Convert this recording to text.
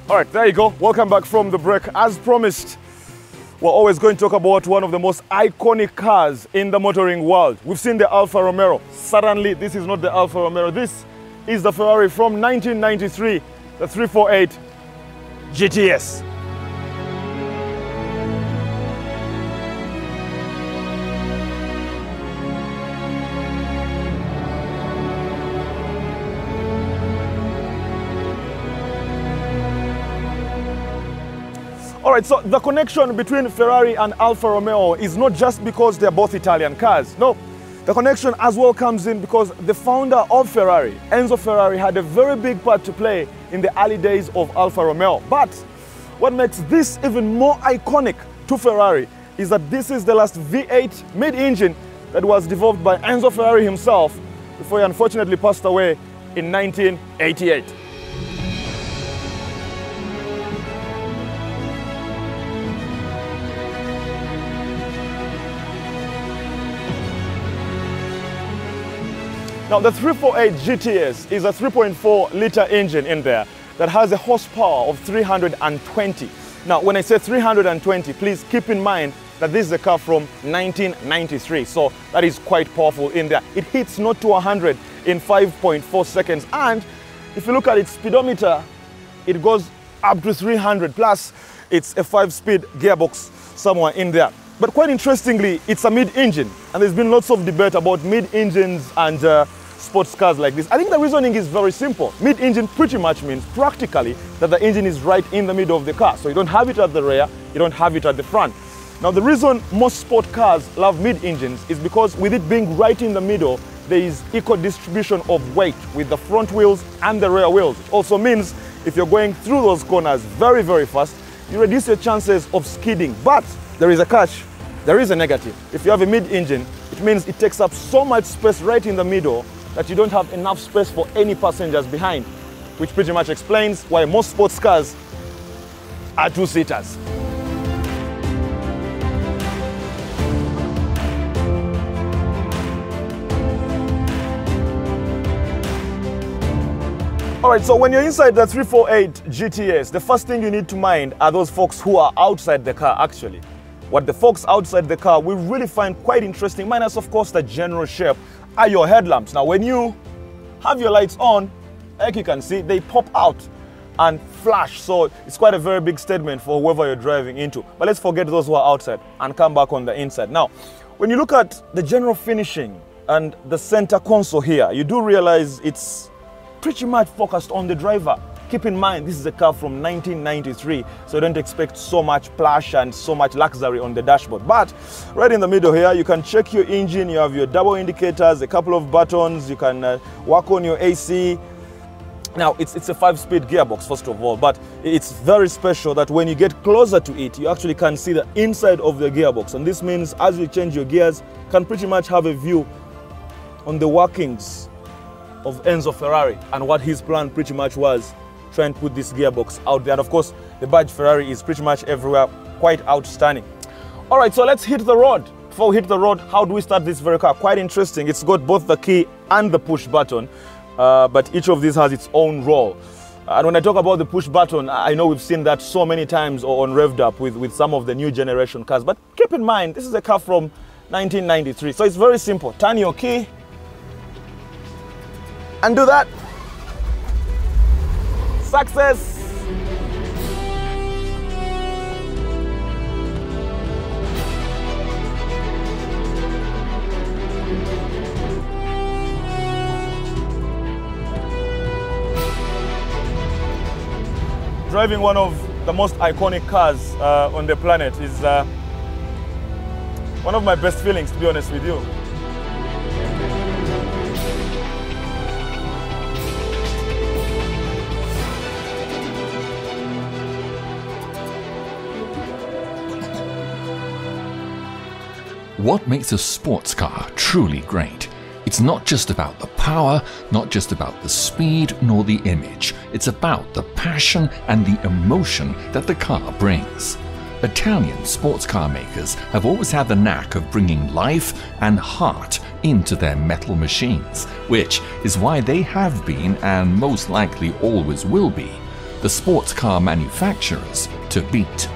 All right, there you go. Welcome back from the break. As promised, we're always going to talk about one of the most iconic cars in the motoring world. We've seen the Alfa Romeo. Suddenly, this is not the Alfa Romeo. This is the Ferrari from 1993, the 348 GTS. All right, so the connection between Ferrari and Alfa Romeo is not just because they're both Italian cars. No, the connection as well comes in because the founder of Ferrari, Enzo Ferrari, had a very big part to play in the early days of Alfa Romeo. But what makes this even more iconic to Ferrari is that this is the last V8 mid-engine that was developed by Enzo Ferrari himself before he unfortunately passed away in 1988. Now, the 348 GTS is a 3.4-liter engine in there that has a horsepower of 320. Now, when I say 320, please keep in mind that this is a car from 1993, so that is quite powerful in there. It hits 0 to 100 in 5.4 seconds, and if you look at its speedometer, it goes up to 300, plus it's a 5-speed gearbox somewhere in there. But quite interestingly, it's a mid-engine, and there's been lots of debate about mid-engines and sports cars like this. I think the reasoning is very simple. Mid-engine pretty much means practically that the engine is right in the middle of the car. So you don't have it at the rear, you don't have it at the front. Now, the reason most sport cars love mid-engines is because with it being right in the middle, there is equal distribution of weight with the front wheels and the rear wheels. It also means if you're going through those corners very, very fast, you reduce your chances of skidding. But there is a catch. There is a negative. If you have a mid-engine, it means it takes up so much space right in the middle that you don't have enough space for any passengers behind, which pretty much explains why most sports cars are two-seaters. All right, so when you're inside the 348 GTS, the first thing you need to mind are those folks who are outside the car actually. What the folks outside the car we really find quite interesting, minus of course the general shape, are your headlamps. Now, when you have your lights on, like you can see, they pop out and flash. So it's quite a very big statement for whoever you're driving into. But let's forget those who are outside and come back on the inside. Now, when you look at the general finishing and the center console here, you do realize it's pretty much focused on the driver. Keep in mind, this is a car from 1993, so don't expect so much plush and so much luxury on the dashboard. But right in the middle here, you can check your engine, you have your double indicators, a couple of buttons, you can work on your AC. Now, it's a 5-speed gearbox, first of all, but it's very special that when you get closer to it, you actually can see the inside of the gearbox. And this means as you change your gears, you can pretty much have a view on the workings of Enzo Ferrari and what his plan pretty much was, trying to put this gearbox out there. And of course, the badge Ferrari is pretty much everywhere, quite outstanding. All right, so let's hit the road. Before we hit the road, how do we start this very car? Quite interesting. It's got both the key and the push button, but each of these has its own role. And when I talk about the push button, I know we've seen that so many times on Revved Up with some of the new generation cars, but keep in mind, this is a car from 1993. So it's very simple. Turn your key and do that. Success! Driving one of the most iconic cars on the planet is one of my best feelings, to be honest with you. What makes a sports car truly great? It's not just about the power, not just about the speed nor the image. It's about the passion and the emotion that the car brings. Italian sports car makers have always had the knack of bringing life and heart into their metal machines, which is why they have been, and most likely always will be, the sports car manufacturers to beat.